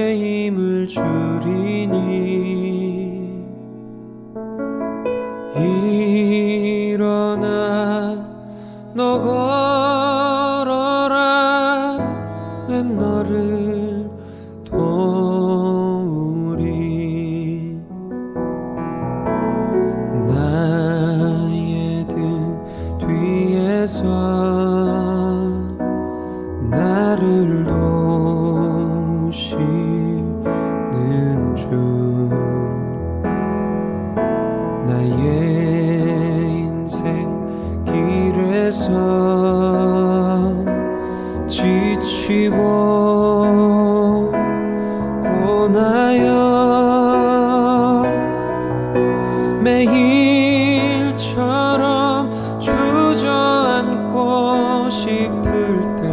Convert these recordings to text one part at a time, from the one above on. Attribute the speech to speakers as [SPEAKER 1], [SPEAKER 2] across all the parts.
[SPEAKER 1] 새 힘을 주리니 일어나 너 걸어라 내 너를 도우리 나의 등 뒤에서 나를 도우시는 주 나의 인생 길에서 지치고 고나여 매일처럼 주저앉고 싶을 때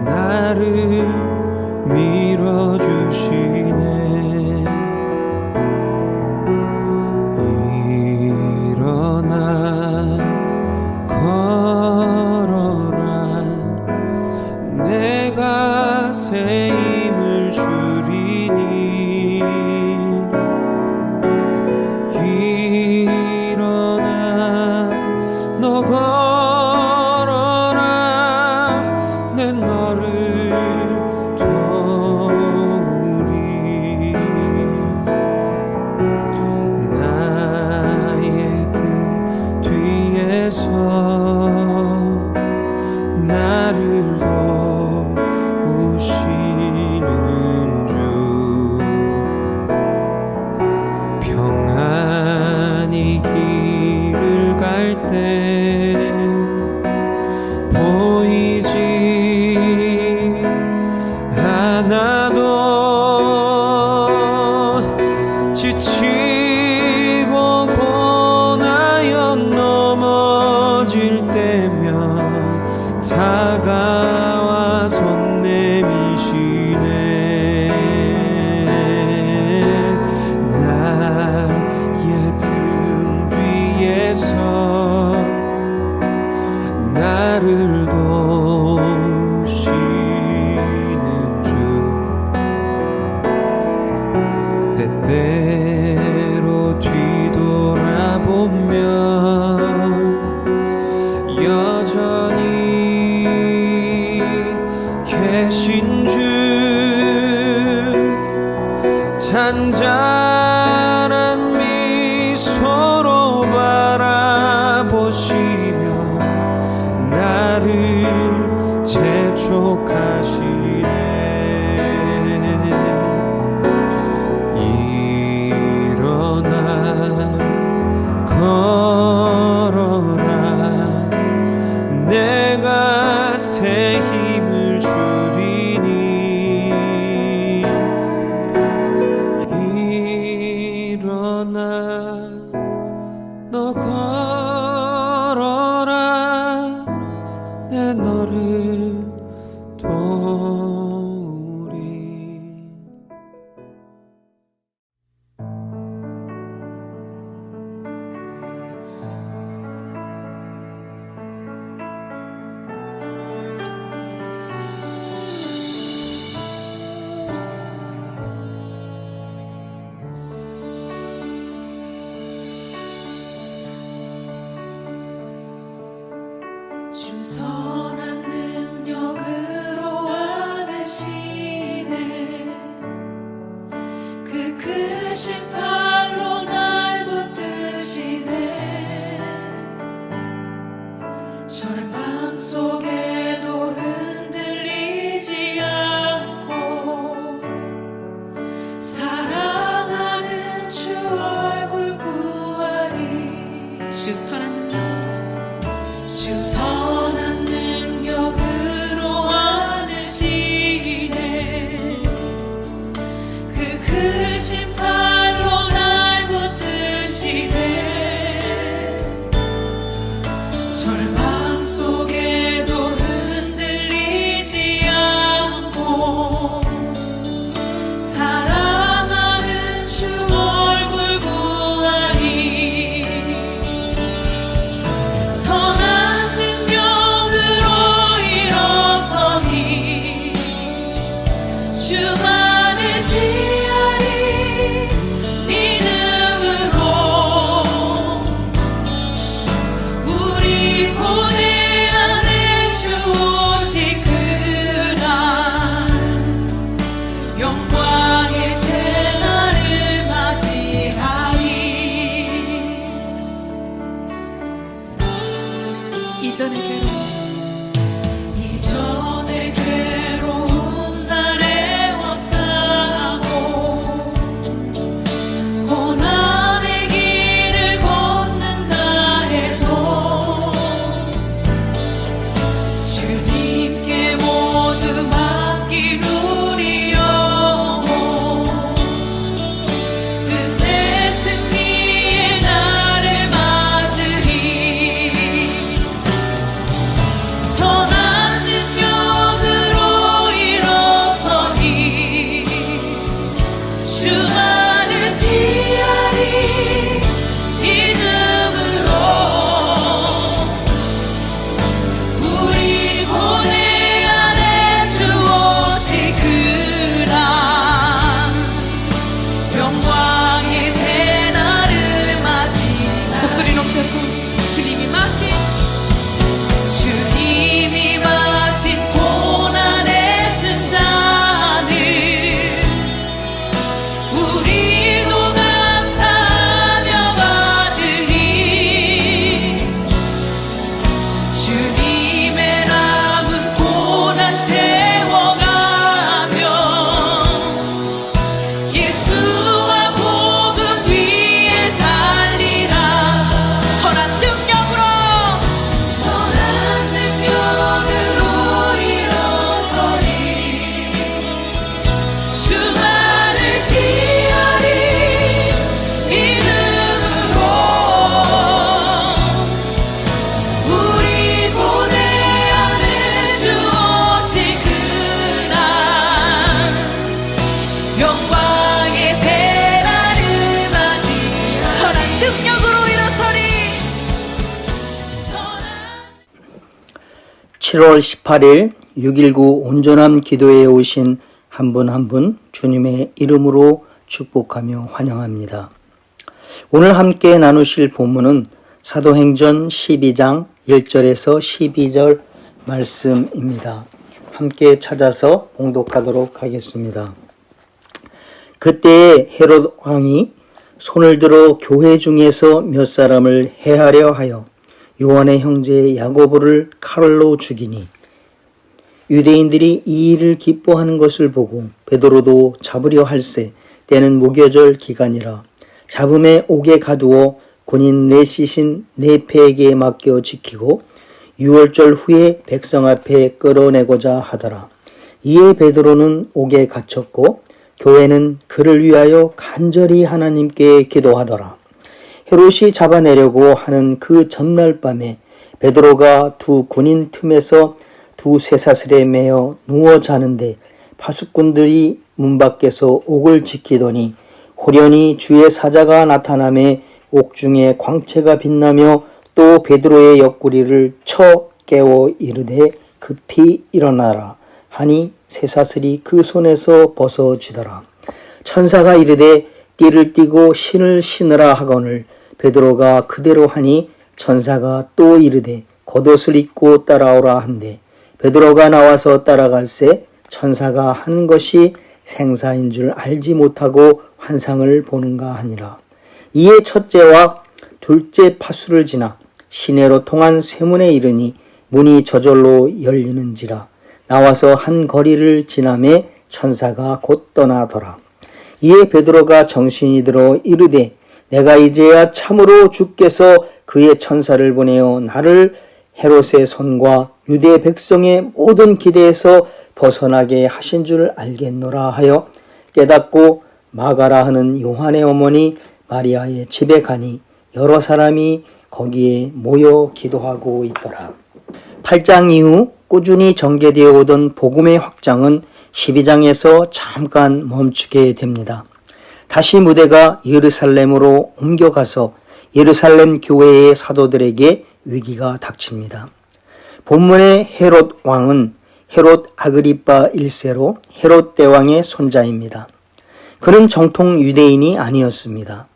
[SPEAKER 1] 나를 밀어주시네 일어나 걸어라 내가 새 힘을 주리니 일어나 너 걸어라 내 너를 도우리 나의 등 뒤에서 나를 도우시는 주 평안히 길을 갈 때 보이지 않아도 지치고 고나여 넘어질 때면 다가와 손 내미시네 나의 등 뒤에서 나를 도우시는 주 때때로 뒤돌아보면 여전히 계신 주 잔잔한 미소로 바라보시며 나를 재촉하시네 일어나 걸어라 내가 새 힘을 주리니 일어나 너 걸어라 내 너를 도우리
[SPEAKER 2] 주 선한 능력으로 안으시네 그 크신 팔로 날 붙드시네 절망 속에도 흔들리지 않고 사랑하는 주 얼굴 구하리 주 선한 능력 주 선한 능력으로 안으시네 그 크신 팔로 날 붙드시네 절망 속에도 흔들리지 않고 사랑하는 주 얼굴 구하리 지하리 믿음으로 우리 고뇌 안에 주 오실 그날 영광의 새날을 맞이하리. 이전의 괴로움 날 애워싸고 고난의 길을 걷는다 해도 주님께 모두 맡긴 우리 영혼 끝내 승리의 날을 맞으리. 선한 능력으로 일어서리 주만을 지하리 믿음으로 우리 고뇌 안에 주 오실 그날 영광의 새날을 맞이하리. 목소리 높여서 주님이 마신 고난의 승자를 우리도 감사하며 받으리. 주님의 남은 고난 채워가며 예수와 복음 위에 살리라. 선한 능력으로 일어서리 주만을 지하리 믿음으로 우리 고뇌 안에 주 오실 그날 영광의 새날을 맞이하리. 선한 능력으로 일어서리.
[SPEAKER 3] 7월 18일 6.19 온전함 기도회에 오신 한 분 한 분 주님의 이름으로 축복하며 환영합니다. 오늘 함께 나누실 본문은 사도행전 12장 1절에서 12절 말씀입니다. 함께 찾아서 봉독하도록 하겠습니다. 그때에 헤롯 왕이 손을 들어 교회 중에서 몇 사람을 해하려 하여 요한의 형제 야고보를 칼로 죽이니 유대인들이 이 일을 기뻐하는 것을 보고 베드로도 잡으려 할세 때는 무교절 기간이라 잡음에 옥에 가두어 군인 넷이신 네페에게 맡겨 지키고 유월절 후에 백성 앞에 끌어내고자 하더라. 이에 베드로는 옥에 갇혔고 교회는 그를 위하여 간절히 하나님께 기도하더라. 헤롯이 잡아내려고 하는 그 전날 밤에 베드로가 두 군인 틈에서 두 쇠사슬에 매어 누워 자는데 파수꾼들이 문 밖에서 옥을 지키더니 호련히 주의 사자가 나타나매 옥중에 광채가 빛나며 또 베드로의 옆구리를 쳐 깨워 이르되 급히 일어나라 하니 쇠사슬이 그 손에서 벗어지더라. 천사가 이르되 띠를 띠고 신을 신으라 하거늘 베드로가 그대로 하니 천사가 또 이르되 겉옷을 입고 따라오라 한대 베드로가 나와서 따라갈새 천사가 하는 것이 생사인 줄 알지 못하고 환상을 보는가 하니라. 이에 첫째와 둘째 파수를 지나 시내로 통한 쇠문에 이르니 문이 저절로 열리는지라. 나와서 한 거리를 지나매 천사가 곧 떠나더라. 이에 베드로가 정신이 들어 이르되 내가 이제야 참으로 주께서 그의 천사를 보내어 나를 헤롯의 손과 유대 백성의 모든 기대에서 벗어나게 하신 줄 알겠노라 하여 깨닫고 마가라 하는 요한의 어머니 마리아의 집에 가니 여러 사람이 거기에 모여 기도하고 있더라. 8장 이후 꾸준히 전개되어 오던 복음의 확장은 12장에서 잠깐 멈추게 됩니다. 다시 무대가 예루살렘으로 옮겨가서 예루살렘 교회의 사도들에게 위기가 닥칩니다. 본문의 헤롯 왕은 헤롯 아그리파 1세로 헤롯 대왕의 손자입니다. 그는 정통 유대인이 아니었습니다.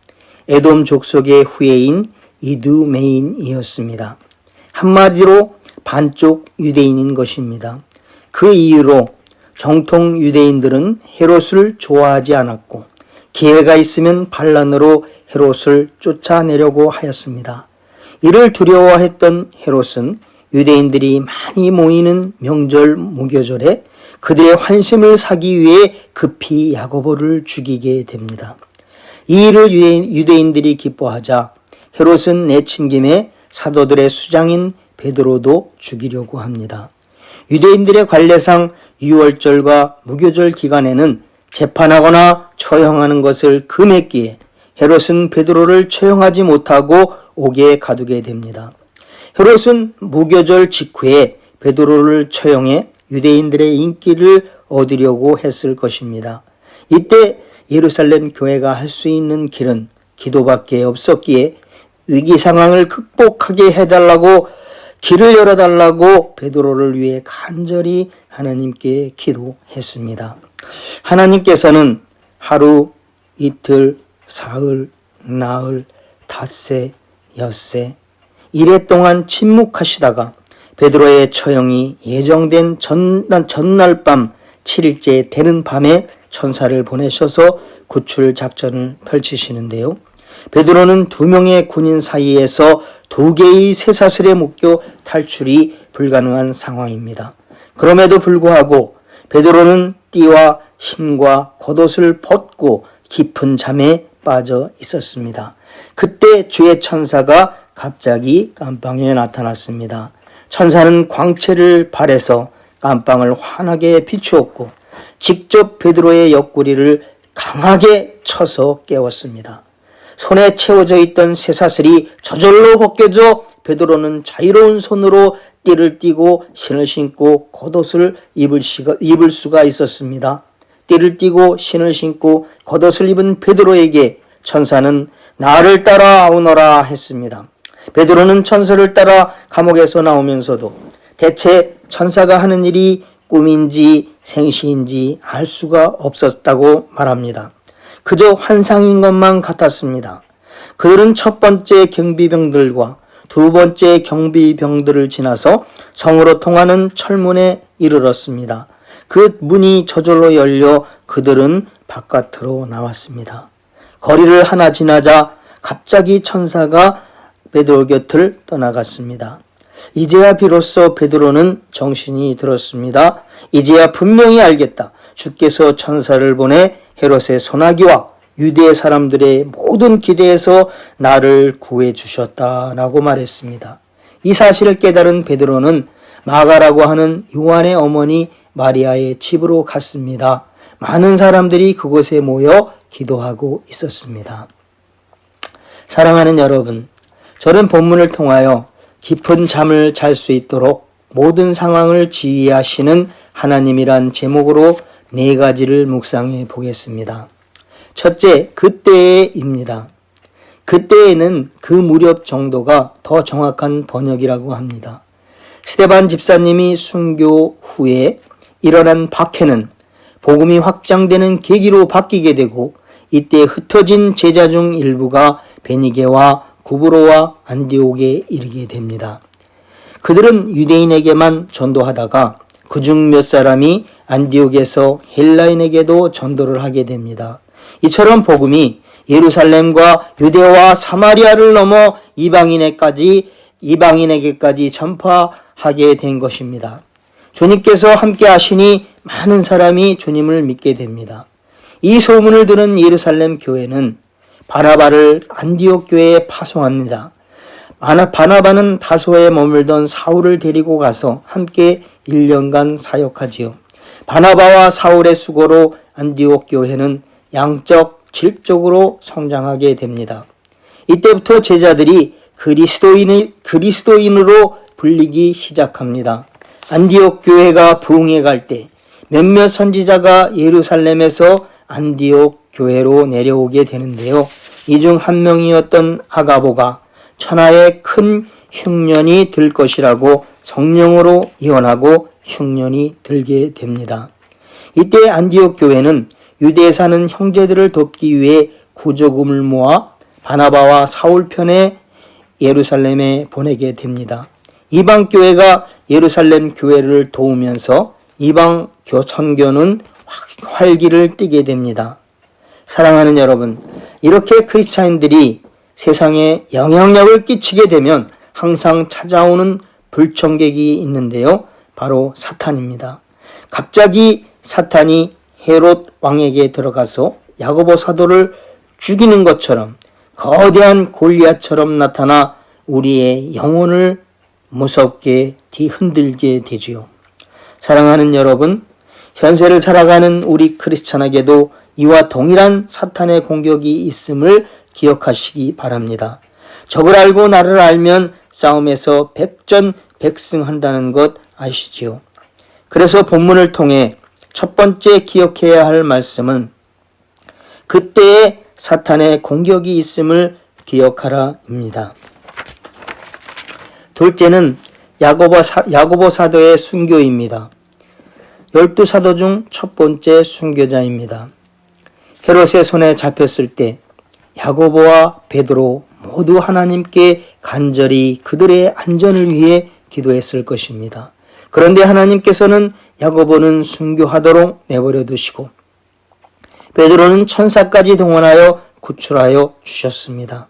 [SPEAKER 3] 에돔 족속의 후예인 이두메인이었습니다. 한마디로 반쪽 유대인인 것입니다. 그 이유로 정통 유대인들은 헤롯을 좋아하지 않았고 기회가 있으면 반란으로 헤롯을 쫓아내려고 하였습니다. 이를 두려워했던 헤롯은 유대인들이 많이 모이는 명절 무교절에 그들의 환심을 사기 위해 급히 야고보를 죽이게 됩니다. 이 일을 유대인들이 기뻐하자 헤롯은 내친 김에 사도들의 수장인 베드로도 죽이려고 합니다. 유대인들의 관례상 유월절과 무교절 기간에는 재판하거나 처형하는 것을 금했기에 헤롯은 베드로를 처형하지 못하고 옥에 가두게 됩니다. 헤롯은 무교절 직후에 베드로를 처형해 유대인들의 인기를 얻으려고 했을 것입니다. 이때 예루살렘 교회가 할 수 있는 길은 기도밖에 없었기에 위기 상황을 극복하게 해달라고 길을 열어달라고 베드로를 위해 간절히 하나님께 기도했습니다. 하나님께서는 하루, 이틀, 사흘, 나흘, 닷새, 엿새 이래 동안 침묵하시다가 베드로의 처형이 예정된 전날 밤 7일째 되는 밤에 천사를 보내셔서 구출 작전을 펼치시는데요. 베드로는 2명의 군인 사이에서 2개의 쇠사슬에 묶여 탈출이 불가능한 상황입니다. 그럼에도 불구하고 베드로는 띠와 신과 겉옷을 벗고 깊은 잠에 빠져 있었습니다. 그때 주의 천사가 갑자기 깜방에 나타났습니다. 천사는 광채를 발해서 깜방을 환하게 비추었고 직접 베드로의 옆구리를 강하게 쳐서 깨웠습니다. 손에 채워져 있던 쇠사슬이 저절로 벗겨져 베드로는 자유로운 손으로 띠를 띠고 신을 신고 겉옷을 입을 수가 있었습니다. 띠를 띠고 신을 신고 겉옷을 입은 베드로에게 천사는 나를 따라오너라 했습니다. 베드로는 천사를 따라 감옥에서 나오면서도 대체 천사가 하는 일이 꿈인지 생시인지 알 수가 없었다고 말합니다. 그저 환상인 것만 같았습니다. 그들은 첫 번째 경비병들과 두 번째 경비병들을 지나서 성으로 통하는 철문에 이르렀습니다. 그 문이 저절로 열려 그들은 바깥으로 나왔습니다. 거리를 하나 지나자 갑자기 천사가 베드로 곁을 떠나갔습니다. 이제야 비로소 베드로는 정신이 들었습니다. 이제야 분명히 알겠다. 주께서 천사를 보내 헤롯의 소나기와 유대 사람들의 모든 기대에서 나를 구해 주셨다라고 말했습니다. 이 사실을 깨달은 베드로는 마가라고 하는 요한의 어머니 마리아의 집으로 갔습니다. 많은 사람들이 그곳에 모여 기도하고 있었습니다. 사랑하는 여러분, 저는 본문을 통하여 깊은 잠을 잘 수 있도록 모든 상황을 지휘하시는 하나님이란 제목으로 4가지를 묵상해 보겠습니다. 첫째, 그때에입니다. 그때에는 그 무렵 정도가 더 정확한 번역이라고 합니다. 스데반 집사님이 순교 후에 일어난 박해는 복음이 확장되는 계기로 바뀌게 되고 이때 흩어진 제자 중 일부가 베니게와 구브로와 안디옥에 이르게 됩니다. 그들은 유대인에게만 전도하다가 그중 몇 사람이 안디옥에서 헬라인에게도 전도를 하게 됩니다. 이처럼 복음이 예루살렘과 유대와 사마리아를 넘어 이방인에게까지 전파하게 된 것입니다. 주님께서 함께 하시니 많은 사람이 주님을 믿게 됩니다. 이 소문을 들은 예루살렘 교회는 바나바를 안디옥 교회에 파송합니다. 바나바는 다소에 머물던 사울을 데리고 가서 함께 1년간 사역하지요. 바나바와 사울의 수고로 안디옥 교회는 양적, 질적으로 성장하게 됩니다. 이때부터 제자들이 그리스도인으로 불리기 시작합니다. 안디옥 교회가 부흥해 갈 때 몇몇 선지자가 예루살렘에서 안디옥 교회로 내려오게 되는데요. 이 중 한 명이었던 아가보가 천하에 큰 흉년이 들 것이라고 성령으로 예언하고 흉년이 들게 됩니다. 이때 안디옥 교회는 유대에 사는 형제들을 돕기 위해 구조금을 모아 바나바와 사울 편에 예루살렘에 보내게 됩니다. 이방 교회가 예루살렘 교회를 도우면서 이방 선교는 활기를 띠게 됩니다. 사랑하는 여러분, 이렇게 크리스찬들이 세상에 영향력을 끼치게 되면 항상 찾아오는 불청객이 있는데요. 바로 사탄입니다. 갑자기 사탄이 헤롯 왕에게 들어가서 야고보 사도를 죽이는 것처럼 거대한 골리앗처럼 나타나 우리의 영혼을 무섭게 뒤흔들게 되지요. 사랑하는 여러분, 현세를 살아가는 우리 크리스찬에게도 이와 동일한 사탄의 공격이 있음을 기억하시기 바랍니다. 적을 알고 나를 알면 싸움에서 백전백승한다는 것 아시지요? 그래서 본문을 통해 첫 번째 기억해야 할 말씀은 그때에 사탄의 공격이 있음을 기억하라입니다. 둘째는 야고보 사도의 순교입니다. 12사도 중 첫 번째 순교자입니다. 헤롯의 손에 잡혔을 때 야고보와 베드로 모두 하나님께 간절히 그들의 안전을 위해 기도했을 것입니다. 그런데 하나님께서는 야고보는 순교하도록 내버려 두시고 베드로는 천사까지 동원하여 구출하여 주셨습니다.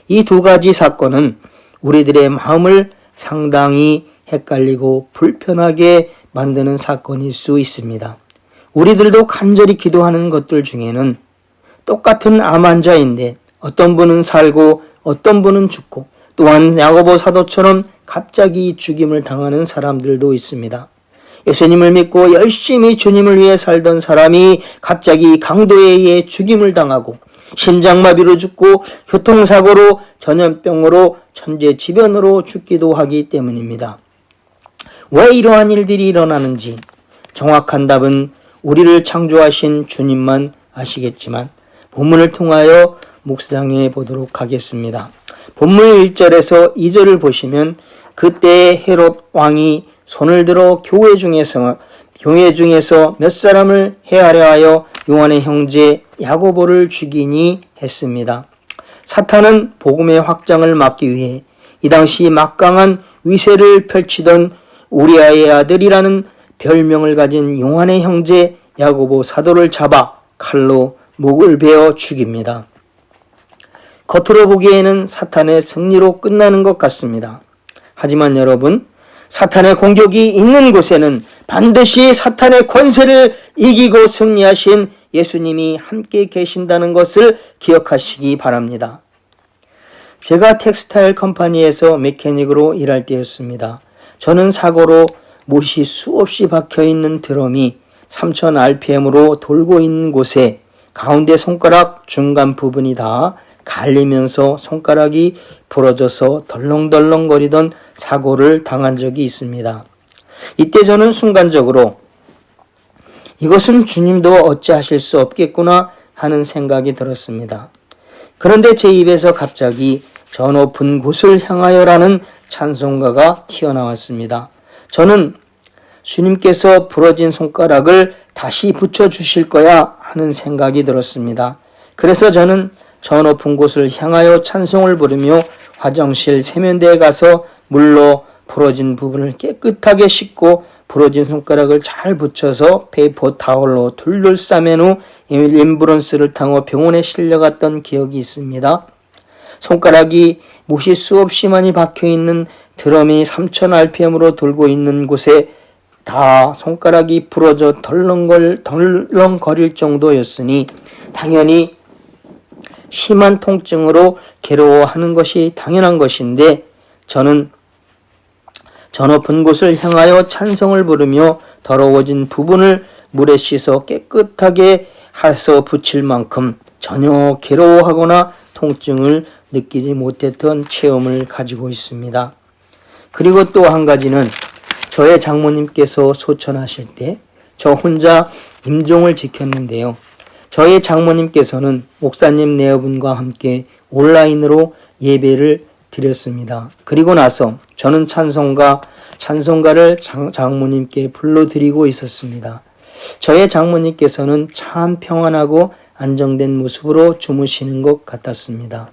[SPEAKER 3] 이 두 가지 사건은 우리들의 마음을 상당히 헷갈리고 불편하게 만드는 사건일 수 있습니다. 우리들도 간절히 기도하는 것들 중에는 똑같은 암 환자인데 어떤 분은 살고 어떤 분은 죽고 또한 야고보 사도처럼 갑자기 죽임을 당하는 사람들도 있습니다. 예수님을 믿고 열심히 주님을 위해 살던 사람이 갑자기 강도에 의해 죽임을 당하고 심장마비로 죽고 교통사고로 전염병으로 천재지변으로 죽기도 하기 때문입니다. 왜 이러한 일들이 일어나는지 정확한 답은 우리를 창조하신 주님만 아시겠지만 본문을 통하여 묵상해 보도록 하겠습니다. 본문 1절에서 2절을 보시면 그때 헤롯 왕이 손을 들어 교회 중에서 몇 사람을 해하려 하여 요한의 형제 야고보를 죽이니 했습니다. 사탄은 복음의 확장을 막기 위해 이 당시 막강한 위세를 펼치던 우리아의 아들이라는 별명을 가진 요한의 형제 야고보 사도를 잡아 칼로 목을 베어 죽입니다. 겉으로 보기에는 사탄의 승리로 끝나는 것 같습니다. 하지만 여러분, 사탄의 공격이 있는 곳에는 반드시 사탄의 권세를 이기고 승리하신 예수님이 함께 계신다는 것을 기억하시기 바랍니다. 제가 텍스타일 컴퍼니에서 메케닉으로 일할 때였습니다. 저는 사고로 못이 수없이 박혀있는 드럼이 3000rpm으로 돌고 있는 곳에 가운데 손가락 중간 부분이 다 갈리면서 손가락이 부러져서 덜렁덜렁거리던 사고를 당한 적이 있습니다. 이때 저는 순간적으로 이것은 주님도 어찌하실 수 없겠구나 하는 생각이 들었습니다. 그런데 제 입에서 갑자기 저 높은 곳을 향하여라는 찬송가가 튀어나왔습니다. 저는 주님께서 부러진 손가락을 다시 붙여주실 거야 하는 생각이 들었습니다. 그래서 저는 저 높은 곳을 향하여 찬송을 부르며 화장실 세면대에 가서 물로 부러진 부분을 깨끗하게 씻고 부러진 손가락을 잘 붙여서 페이퍼 타올로 둘둘 싸맨 후 앰뷸런스를 타고 병원에 실려갔던 기억이 있습니다. 손가락이 못이 수없이 많이 박혀있는 드럼이 3000rpm으로 돌고 있는 곳에 다 손가락이 부러져 덜렁거릴 정도였으니 당연히 심한 통증으로 괴로워하는 것이 당연한 것인데 저는 저 높은 곳을 향하여 찬송을 부르며 더러워진 부분을 물에 씻어 깨끗하게 해서 붙일 만큼 전혀 괴로워하거나 통증을 느끼지 못했던 체험을 가지고 있습니다. 그리고 또 한 가지는 저의 장모님께서 소천하실 때 저 혼자 임종을 지켰는데요. 저희 장모님께서는 목사님 네어분과 함께 온라인으로 예배를 드렸습니다. 그리고 나서 저는 찬송가를 장모님께 불러드리고 있었습니다. 저의 장모님께서는 참 평안하고 안정된 모습으로 주무시는 것 같았습니다.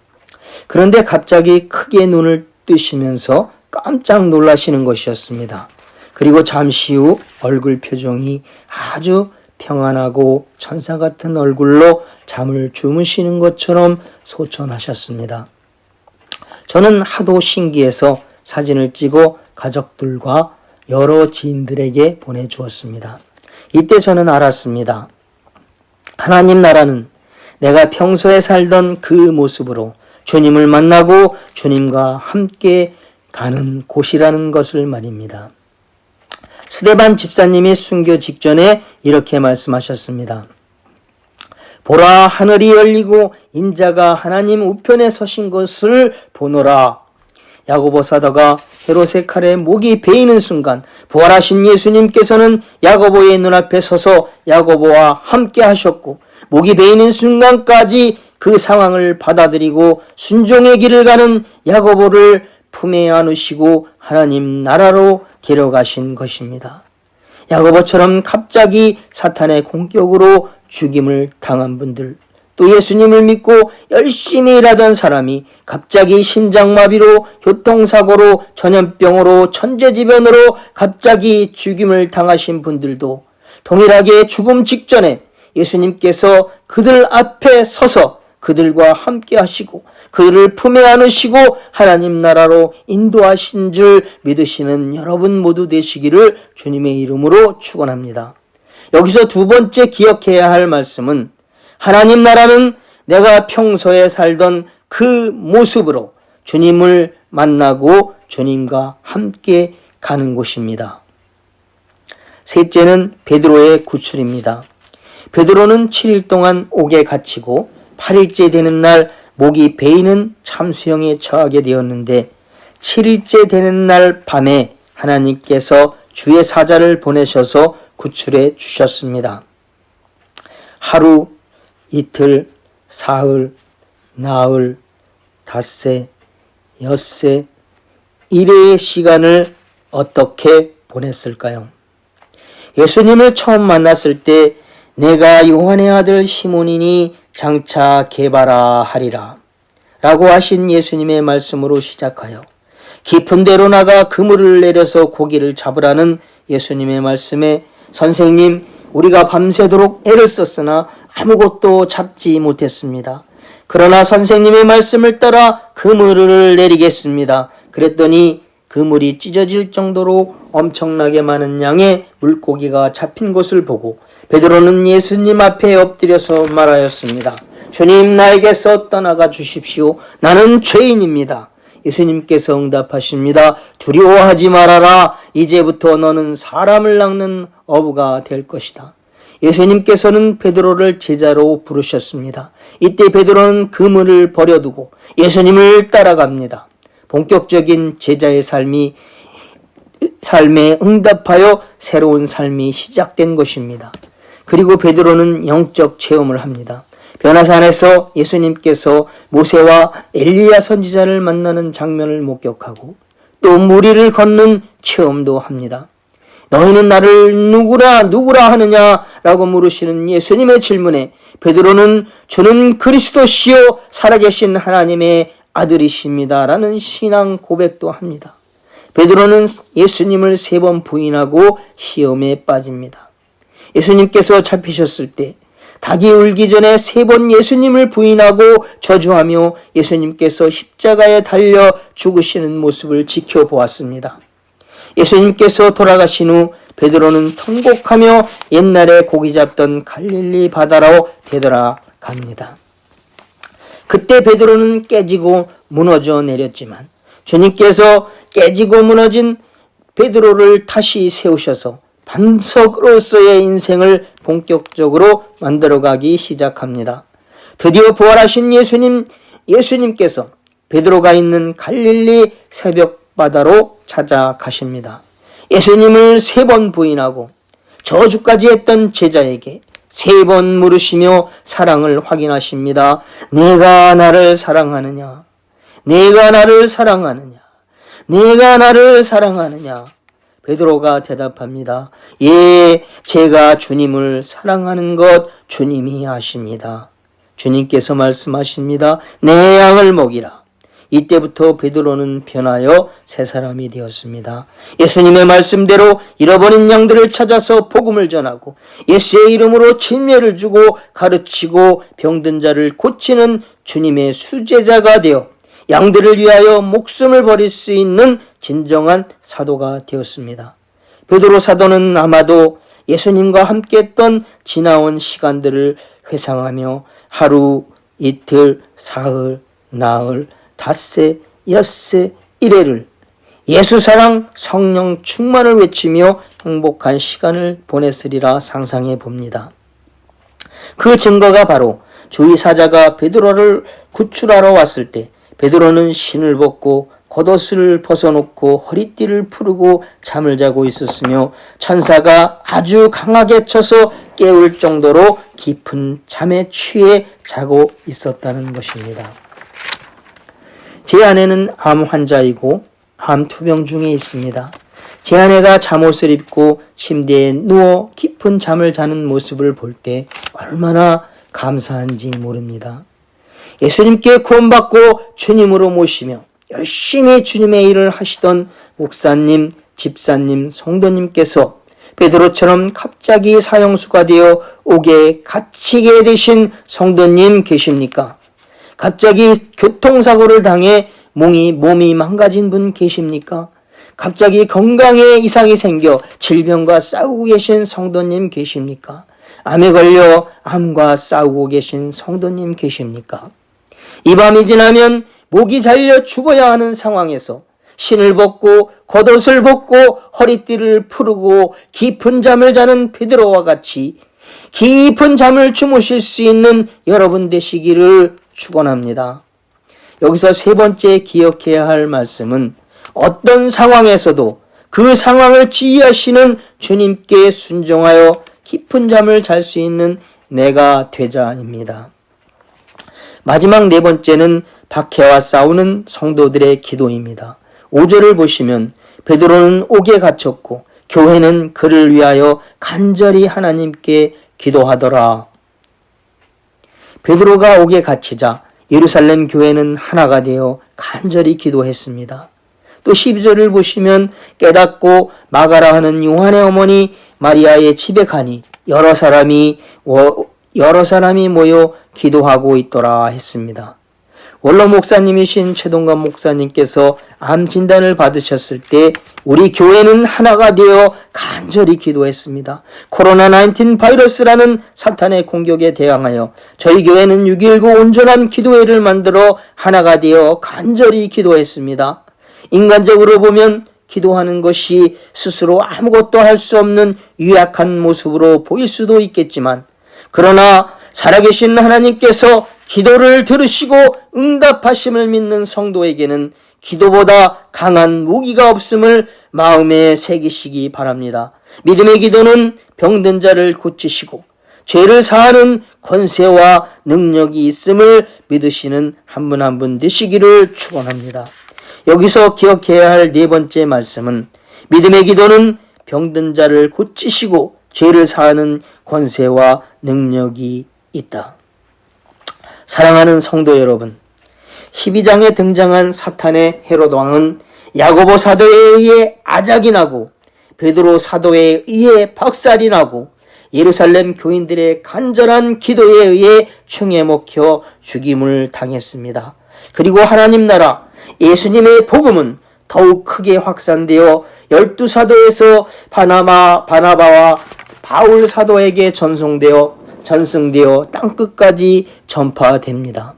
[SPEAKER 3] 그런데 갑자기 크게 눈을 뜨시면서 깜짝 놀라시는 것이었습니다. 그리고 잠시 후 얼굴 표정이 아주 평안하고 천사 같은 얼굴로 잠을 주무시는 것처럼 소천하셨습니다. 저는 하도 신기해서 사진을 찍어 가족들과 여러 지인들에게 보내주었습니다. 이때 저는 알았습니다. 하나님 나라는 내가 평소에 살던 그 모습으로 주님을 만나고 주님과 함께 가는 곳이라는 것을 말입니다. 스데반 집사님이 순교 직전에 이렇게 말씀하셨습니다. 보라, 하늘이 열리고 인자가 하나님 우편에 서신 것을 보노라. 야고보 사도가 헤롯의 칼에 목이 베이는 순간 부활하신 예수님께서는 야고보의 눈앞에 서서 야고보와 함께 하셨고, 목이 베이는 순간까지 그 상황을 받아들이고 순종의 길을 가는 야고보를 품에 안으시고 하나님 나라로 데려가신 것입니다. 야고보처럼 갑자기 사탄의 공격으로 죽임을 당한 분들, 또 예수님을 믿고 열심히 일하던 사람이 갑자기 심장마비로, 교통사고로, 전염병으로, 천재지변으로 갑자기 죽임을 당하신 분들도 동일하게 죽음 직전에 예수님께서 그들 앞에 서서 그들과 함께 하시고 그들을 품에 안으시고 하나님 나라로 인도하신 줄 믿으시는 여러분 모두 되시기를 주님의 이름으로 축원합니다. 여기서 두 번째 기억해야 할 말씀은 하나님 나라는 내가 평소에 살던 그 모습으로 주님을 만나고 주님과 함께 가는 곳입니다. 셋째는 베드로의 구출입니다. 베드로는 7일 동안 옥에 갇히고 8일째 되는 날 목이 베이는 참수형에 처하게 되었는데 7일째 되는 날 밤에 하나님께서 주의 사자를 보내셔서 구출해 주셨습니다. 하루, 이틀, 사흘, 나흘, 닷새, 엿새, 일회의 시간을 어떻게 보냈을까요? 예수님을 처음 만났을 때 내가 요한의 아들 시몬이니 장차 개바라 하리라 라고 하신 예수님의 말씀으로 시작하여 깊은 데로 나가 그물을 내려서 고기를 잡으라는 예수님의 말씀에 선생님, 우리가 밤새도록 애를 썼으나 아무것도 잡지 못했습니다. 그러나 선생님의 말씀을 따라 그물을 내리겠습니다. 그랬더니 그물이 찢어질 정도로 엄청나게 많은 양의 물고기가 잡힌 것을 보고 베드로는 예수님 앞에 엎드려서 말하였습니다. 주님, 나에게서 떠나가 주십시오. 나는 죄인입니다. 예수님께서 응답하십니다. 두려워하지 말아라. 이제부터 너는 사람을 낚는 어부가 될 것이다. 예수님께서는 베드로를 제자로 부르셨습니다. 이때 베드로는 그물을 버려두고 예수님을 따라갑니다. 본격적인 제자의 삶에 응답하여 새로운 삶이 시작된 것입니다. 그리고 베드로는 영적 체험을 합니다. 변화산에서 예수님께서 모세와 엘리야 선지자를 만나는 장면을 목격하고 또 무리를 걷는 체험도 합니다. 너희는 나를 누구라 하느냐라고 물으시는 예수님의 질문에 베드로는 주는 그리스도시요 살아계신 하나님의 아들이십니다라는 신앙 고백도 합니다. 베드로는 예수님을 3번 부인하고 시험에 빠집니다. 예수님께서 잡히셨을 때 닭이 울기 전에 3번 예수님을 부인하고 저주하며 예수님께서 십자가에 달려 죽으시는 모습을 지켜보았습니다. 예수님께서 돌아가신 후 베드로는 통곡하며 옛날에 고기 잡던 갈릴리 바다로 되돌아갑니다. 그때 베드로는 깨지고 무너져 내렸지만 주님께서 깨지고 무너진 베드로를 다시 세우셔서 반석으로서의 인생을 본격적으로 만들어가기 시작합니다. 드디어 부활하신 예수님께서 베드로가 있는 갈릴리 새벽 바다로 찾아가십니다. 예수님을 3번 부인하고 저주까지 했던 제자에게 3번 물으시며 사랑을 확인하십니다. 내가 나를 사랑하느냐? 내가 나를 사랑하느냐? 내가 나를 사랑하느냐? 베드로가 대답합니다. 예, 제가 주님을 사랑하는 것 주님이 아십니다. 주님께서 말씀하십니다. 내 양을 먹이라. 이때부터 베드로는 변하여 새 사람이 되었습니다. 예수님의 말씀대로 잃어버린 양들을 찾아서 복음을 전하고 예수의 이름으로 침례를 주고 가르치고 병든 자를 고치는 주님의 수제자가 되어 양들을 위하여 목숨을 버릴 수 있는 진정한 사도가 되었습니다. 베드로 사도는 아마도 예수님과 함께했던 지나온 시간들을 회상하며 하루, 이틀, 사흘, 나흘, 닷새, 엿새, 일회를 예수 사랑, 성령 충만을 외치며 행복한 시간을 보냈으리라 상상해 봅니다. 그 증거가 바로 주의 사자가 베드로를 구출하러 왔을 때 베드로는 신을 벗고 겉옷을 벗어놓고 허리띠를 풀고 잠을 자고 있었으며 천사가 아주 강하게 쳐서 깨울 정도로 깊은 잠에 취해 자고 있었다는 것입니다. 제 아내는 암 환자이고 암 투병 중에 있습니다. 제 아내가 잠옷을 입고 침대에 누워 깊은 잠을 자는 모습을 볼 때 얼마나 감사한지 모릅니다. 예수님께 구원받고 주님으로 모시며 열심히 주님의 일을 하시던 목사님, 집사님, 성도님께서 베드로처럼 갑자기 사형수가 되어 옥에 갇히게 되신 성도님 계십니까? 갑자기 교통사고를 당해 몸이 망가진 분 계십니까? 갑자기 건강에 이상이 생겨 질병과 싸우고 계신 성도님 계십니까? 암에 걸려 암과 싸우고 계신 성도님 계십니까? 이 밤이 지나면 목이 잘려 죽어야 하는 상황에서 신을 벗고 겉옷을 벗고 허리띠를 풀고 깊은 잠을 자는 베드로와 같이 깊은 잠을 주무실 수 있는 여러분 되시기를 축원합니다. 여기서 세 번째 기억해야 할 말씀은 어떤 상황에서도 그 상황을 지휘하시는 주님께 순종하여 깊은 잠을 잘 수 있는 내가 되자입니다. 마지막 네 번째는 박해와 싸우는 성도들의 기도입니다. 5절을 보시면 베드로는 옥에 갇혔고 교회는 그를 위하여 간절히 하나님께 기도하더라. 베드로가 옥에 갇히자 예루살렘 교회는 하나가 되어 간절히 기도했습니다. 또 12절을 보시면 깨닫고 마가라 하는 요한의 어머니 마리아의 집에 가니 여러 사람이 모여 기도하고 있더라 했습니다. 원로 목사님이신 최동관 목사님께서 암 진단을 받으셨을 때 우리 교회는 하나가 되어 간절히 기도했습니다. 코로나19 바이러스라는 사탄의 공격에 대항하여 저희 교회는 6.19 온전한 기도회를 만들어 하나가 되어 간절히 기도했습니다. 인간적으로 보면 기도하는 것이 스스로 아무것도 할 수 없는 유약한 모습으로 보일 수도 있겠지만 그러나 살아계신 하나님께서 기도를 들으시고 응답하심을 믿는 성도에게는 기도보다 강한 무기가 없음을 마음에 새기시기 바랍니다. 믿음의 기도는 병든 자를 고치시고 죄를 사하는 권세와 능력이 있음을 믿으시는 한 분 한 분 되시기를 축원합니다. 여기서 기억해야 할 네 번째 말씀은 믿음의 기도는 병든 자를 고치시고 죄를 사하는 권세와 능력이 있다. 사랑하는 성도 여러분, 12장에 등장한 사탄의 헤롯 왕은 야고보 사도에 의해 아작이 나고 베드로 사도에 의해 박살이 나고 예루살렘 교인들의 간절한 기도에 의해 충에 먹혀 죽임을 당했습니다. 그리고 하나님 나라 예수님의 복음은 더욱 크게 확산되어 12사도에서 바나바와 바울 사도에게 전승되어 땅끝까지 전파됩니다.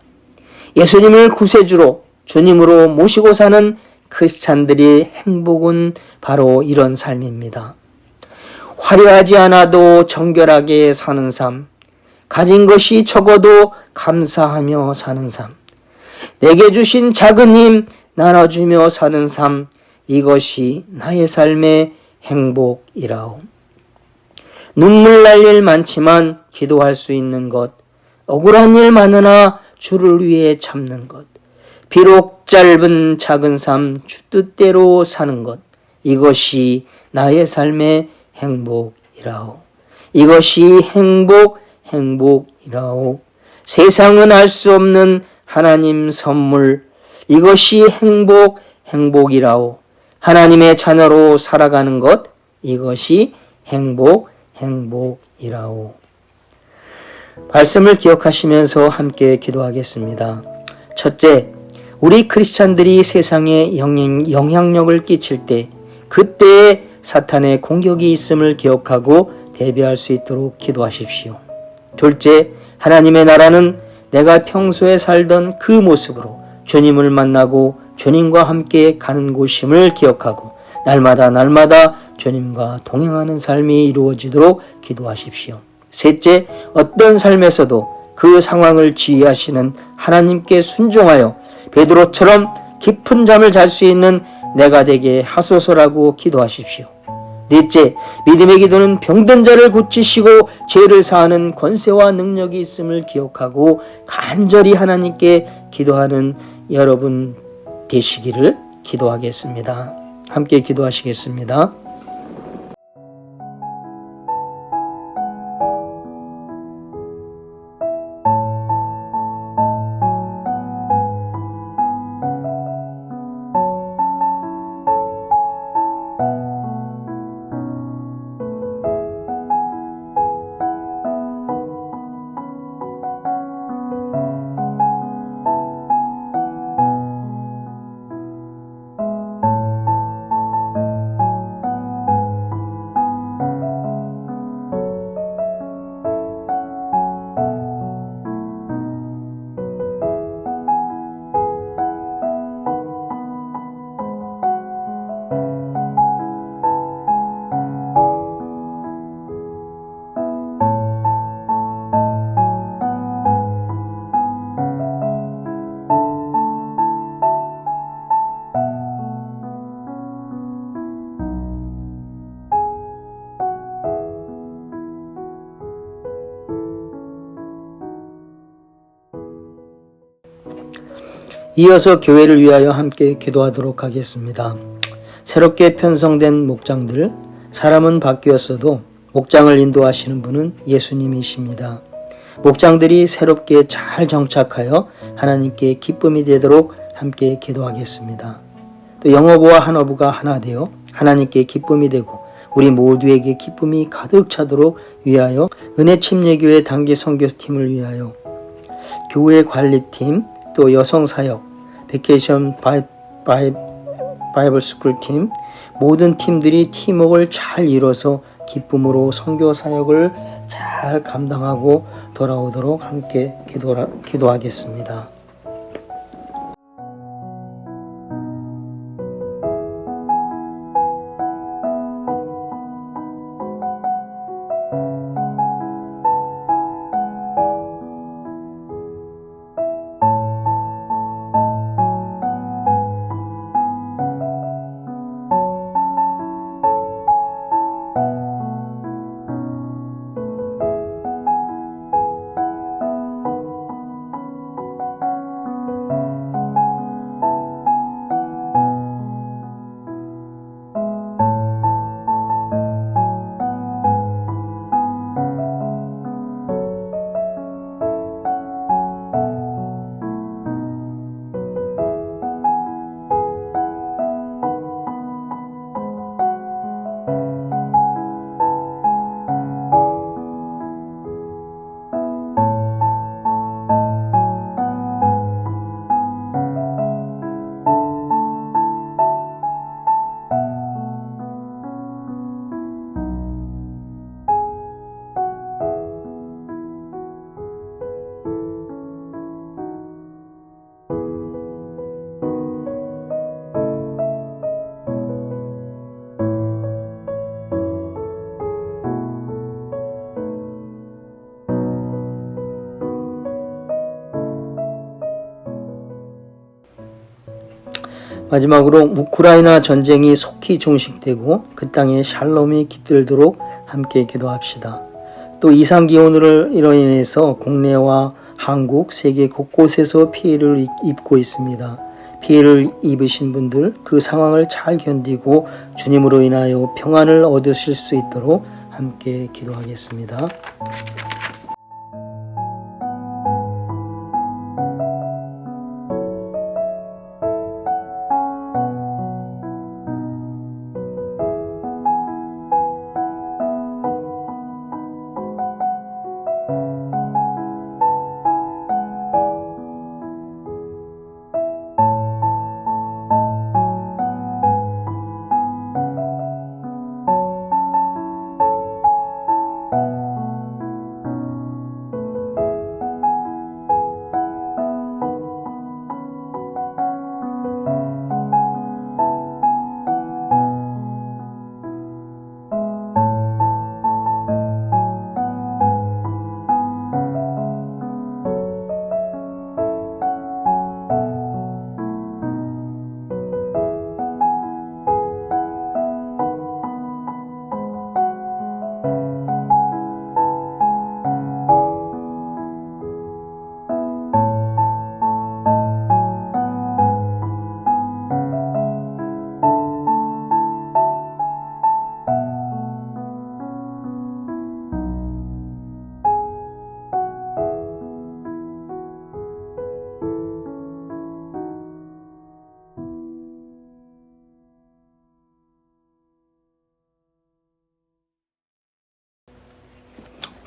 [SPEAKER 3] 예수님을 구세주로 주님으로 모시고 사는 크리스찬들의 행복은 바로 이런 삶입니다. 화려하지 않아도 정결하게 사는 삶, 가진 것이 적어도 감사하며 사는 삶, 내게 주신 작은 힘 나눠주며 사는 삶, 이것이 나의 삶의 행복이라오. 눈물 날 일 많지만 기도할 수 있는 것, 억울한 일 많으나 주를 위해 참는 것, 비록 짧은 작은 삶 주 뜻대로 사는 것, 이것이 나의 삶의 행복이라오. 이것이 행복이라오. 세상은 알 수 없는 하나님 선물, 이것이 행복이라오. 하나님의 자녀로 살아가는 것, 이것이 행복이라오. 말씀을 기억하시면서 함께 기도하겠습니다. 첫째, 우리 크리스찬들이 세상에 영향력을 끼칠 때 그때에 사탄의 공격이 있음을 기억하고 대비할 수 있도록 기도하십시오. 둘째, 하나님의 나라는 내가 평소에 살던 그 모습으로 주님을 만나고 주님과 함께 가는 곳임을 기억하고 날마다 주님과 동행하는 삶이 이루어지도록 기도하십시오. 셋째, 어떤 삶에서도 그 상황을 지휘하시는 하나님께 순종하여 베드로처럼 깊은 잠을 잘 수 있는 내가 되게 하소서라고 기도하십시오. 넷째, 믿음의 기도는 병든 자를 고치시고 죄를 사하는 권세와 능력이 있음을 기억하고 간절히 하나님께 기도하는 여러분 되시기를 기도하겠습니다. 함께 기도하시겠습니다. 이어서 교회를 위하여 함께 기도하도록 하겠습니다. 새롭게 편성된 목장들, 사람은 바뀌었어도 목장을 인도하시는 분은 예수님이십니다. 목장들이 새롭게 잘 정착하여 하나님께 기쁨이 되도록 함께 기도하겠습니다. 또 영어부와 한어부가 하나 되어 하나님께 기쁨이 되고 우리 모두에게 기쁨이 가득 차도록 위하여 은혜침례교회 단기 선교팀을 위하여 교회 관리팀, 또 여성사역, 베케이션 바이블 스쿨 팀, 모든 팀들이 팀워크를 잘 이뤄서 기쁨으로 선교 사역을 잘 감당하고 돌아오도록 함께 기도하겠습니다. 마지막으로 우크라이나 전쟁이 속히 종식되고 그 땅에 샬롬이 깃들도록 함께 기도합시다. 또 이상기온으로 인해서 국내와 한국, 세계 곳곳에서 피해를 입고 있습니다. 피해를 입으신 분들 그 상황을 잘 견디고 주님으로 인하여 평안을 얻으실 수 있도록 함께 기도하겠습니다.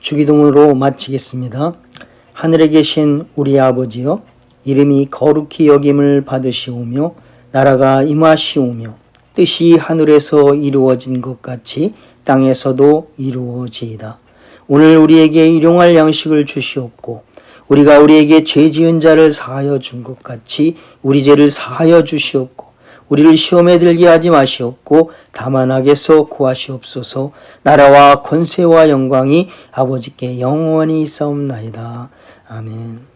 [SPEAKER 3] 주기도문으로 마치겠습니다. 하늘에 계신 우리 아버지여, 이름이 거룩히 여김을 받으시오며 나라가 임하시오며 뜻이 하늘에서 이루어진 것 같이 땅에서도 이루어지이다. 오늘 우리에게 일용할 양식을 주시옵고 우리가 우리에게 죄 지은 자를 사하여 준 것 같이 우리 죄를 사하여 주시옵고 우리를 시험에 들게 하지 마시옵고 다만 악에서 구하시옵소서. 나라와 권세와 영광이 아버지께 영원히 있사옵나이다. 아멘.